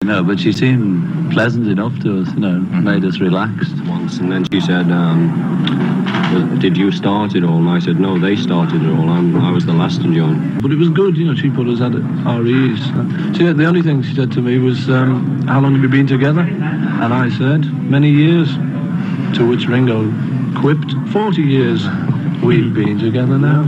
But she seemed pleasant enough to us, made us relaxed. Once, and then she said, did you start it all? And I said, no, they started it all. I was the last to join. But it was good, she put us at our ease. The only thing she said to me was, how long have you been together? And I said, many years. To which Ringo quipped, 40 years. We've been together now.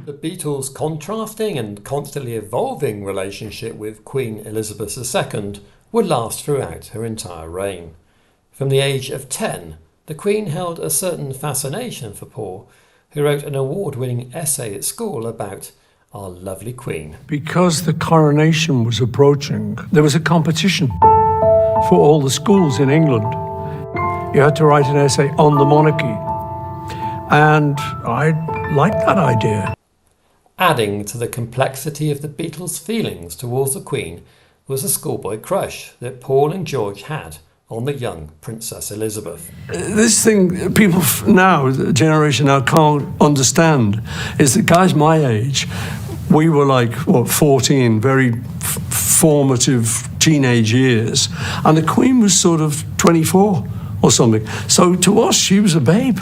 The Beatles' contrasting and constantly evolving relationship with Queen Elizabeth II would last throughout her entire reign. From the age of 10, the Queen held a certain fascination for Paul, who wrote an award-winning essay at school about our lovely Queen. Because the coronation was approaching, there was a competition for all the schools in England. You had to write an essay on the monarchy, and I liked that idea. Adding to the complexity of the Beatles' feelings towards the Queen was a schoolboy crush that Paul and George had on the young Princess Elizabeth. This thing people now, the generation now, can't understand is that guys my age, we were 14, very formative teenage years, and the Queen was sort of 24 or something. So to us, she was a babe.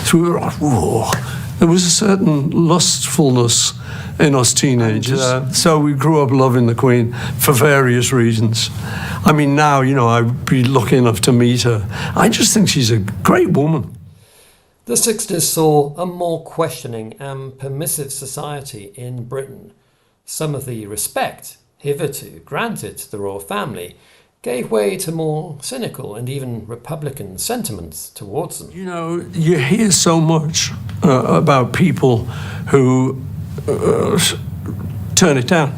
So we were like, whoa. There was a certain lustfulness in us teenagers. So we grew up loving the Queen for various reasons. I mean, now, I'd be lucky enough to meet her. I just think she's a great woman. The 60s saw a more questioning and permissive society in Britain. Some of the respect hitherto granted to the royal family gave way to more cynical and even Republican sentiments towards them. You hear so much about people who turn it down.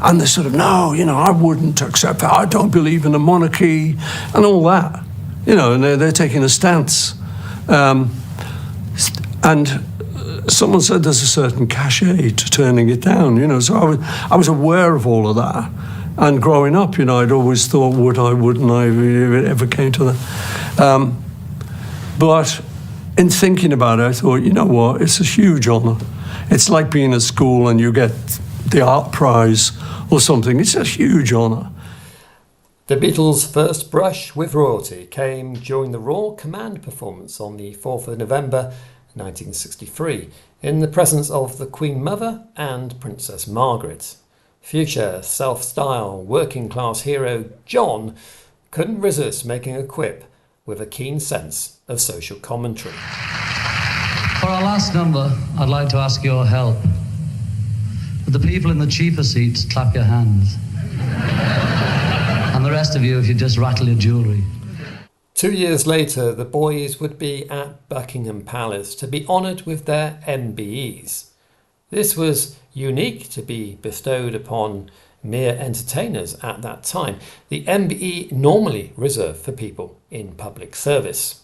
And they sort of, no, I wouldn't accept that. I don't believe in a monarchy and all that. And they're taking a stance. And someone said there's a certain cachet to turning it down, So I was aware of all of that. And growing up, I'd always thought, would I, wouldn't I, if it ever came to that. But in thinking about it, I thought, you know what, it's a huge honour. It's like being at school and you get the art prize or something. It's a huge honour. The Beatles' first brush with royalty came during the Royal Command performance on the 4th of November 1963, in the presence of the Queen Mother and Princess Margaret. Future self-styled working-class hero John couldn't resist making a quip with a keen sense of social commentary. For our last number, I'd like to ask your help. Would the people in the cheaper seats clap your hands? And the rest of you, if you just rattle your jewellery. 2 years later, the boys would be at Buckingham Palace to be honoured with their MBEs. This was unique to be bestowed upon mere entertainers at that time. The MBE normally reserved for people in public service.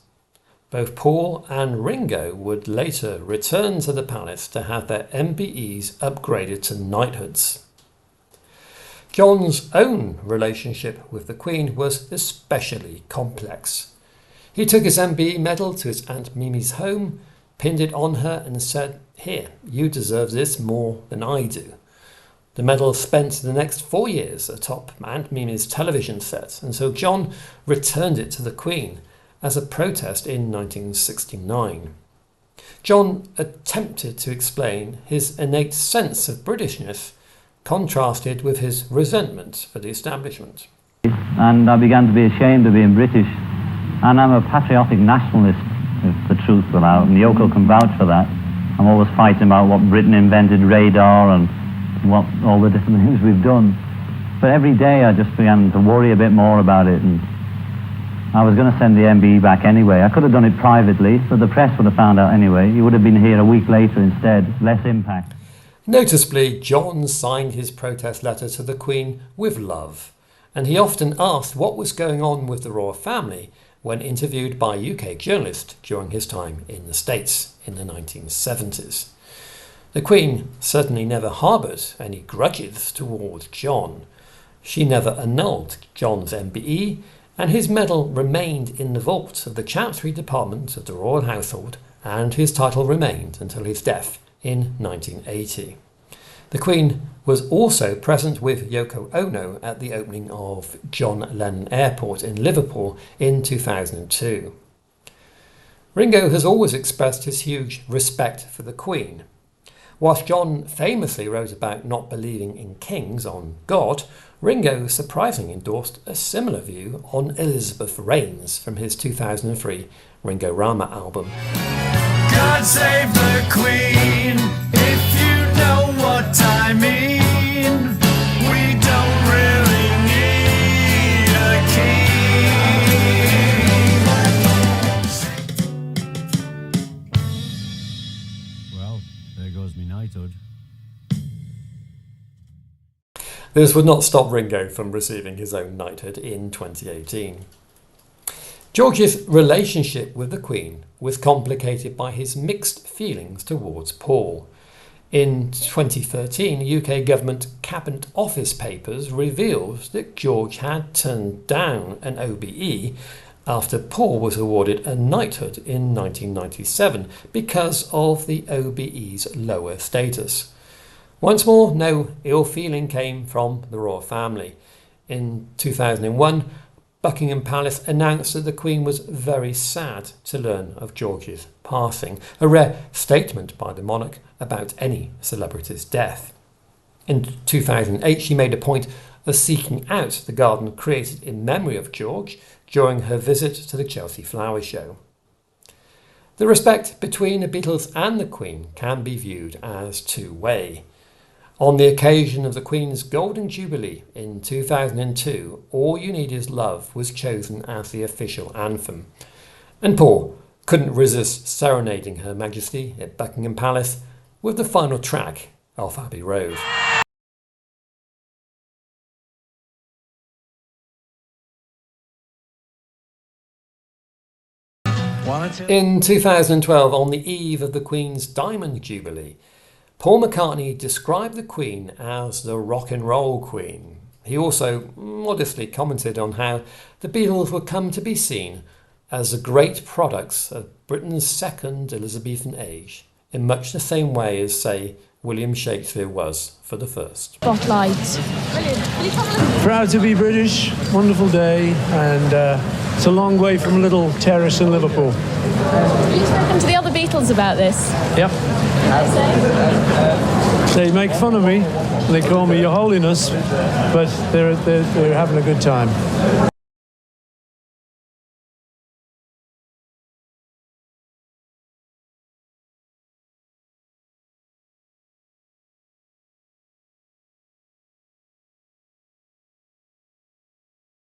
Both Paul and Ringo would later return to the palace to have their MBEs upgraded to knighthoods. John's own relationship with the Queen was especially complex. He took his MBE medal to his Aunt Mimi's home, pinned it on her and said, "Here, you deserve this more than I do." The medal spent the next 4 years atop Aunt Mimi's television set, and so John returned it to the Queen as a protest in 1969. John attempted to explain his innate sense of Britishness contrasted with his resentment for the establishment. And I began to be ashamed of being British, and I'm a patriotic nationalist, if the truth will out, and Yoko can vouch for that. I'm always fighting about what Britain invented, radar, and what all the different things we've done. But every day I just began to worry a bit more about it, and I was going to send the MBE back anyway. I could have done it privately, but the press would have found out anyway. He would have been here a week later instead, less impact. Noticeably, John signed his protest letter to the Queen with love, and he often asked what was going on with the royal family when interviewed by UK journalists during his time in the States in the 1970s. The Queen certainly never harboured any grudges towards John. She never annulled John's MBE, and his medal remained in the vault of the Chancery Department of the Royal Household, and his title remained until his death in 1980. The Queen was also present with Yoko Ono at the opening of John Lennon Airport in Liverpool in 2002. Ringo has always expressed his huge respect for the Queen. Whilst John famously wrote about not believing in kings on God, Ringo surprisingly endorsed a similar view on Elizabeth Reigns from his 2003 Ringo Rama album. God save the Queen, if you know what I mean. We don't really need a king. Well, there goes me knighthood. This would not stop Ringo from receiving his own knighthood in 2018. George's relationship with the Queen was complicated by his mixed feelings towards Paul. In 2013, UK government Cabinet Office papers revealed that George had turned down an OBE after Paul was awarded a knighthood in 1997 because of the OBE's lower status. Once more, no ill feeling came from the royal family. In 2001, Buckingham Palace announced that the Queen was very sad to learn of George's passing, a rare statement by the monarch about any celebrity's death. In 2008, she made a point of seeking out the garden created in memory of George during her visit to the Chelsea Flower Show. The respect between the Beatles and the Queen can be viewed as two-way. On the occasion of the Queen's Golden Jubilee in 2002, All You Need Is Love was chosen as the official anthem. And Paul couldn't resist serenading Her Majesty at Buckingham Palace with the final track off Abbey Road. In 2012, on the eve of the Queen's Diamond Jubilee, Paul McCartney described the Queen as the rock and roll Queen. He also modestly commented on how the Beatles would come to be seen as the great products of Britain's second Elizabethan age, in much the same way as, say, William Shakespeare was for the first. Spotlight. Proud to be British, wonderful day, and it's a long way from a little terrace in Liverpool. Have you spoken to the other Beatles about this? Yep. They make fun of me. They call me Your Holiness, but they're having a good time.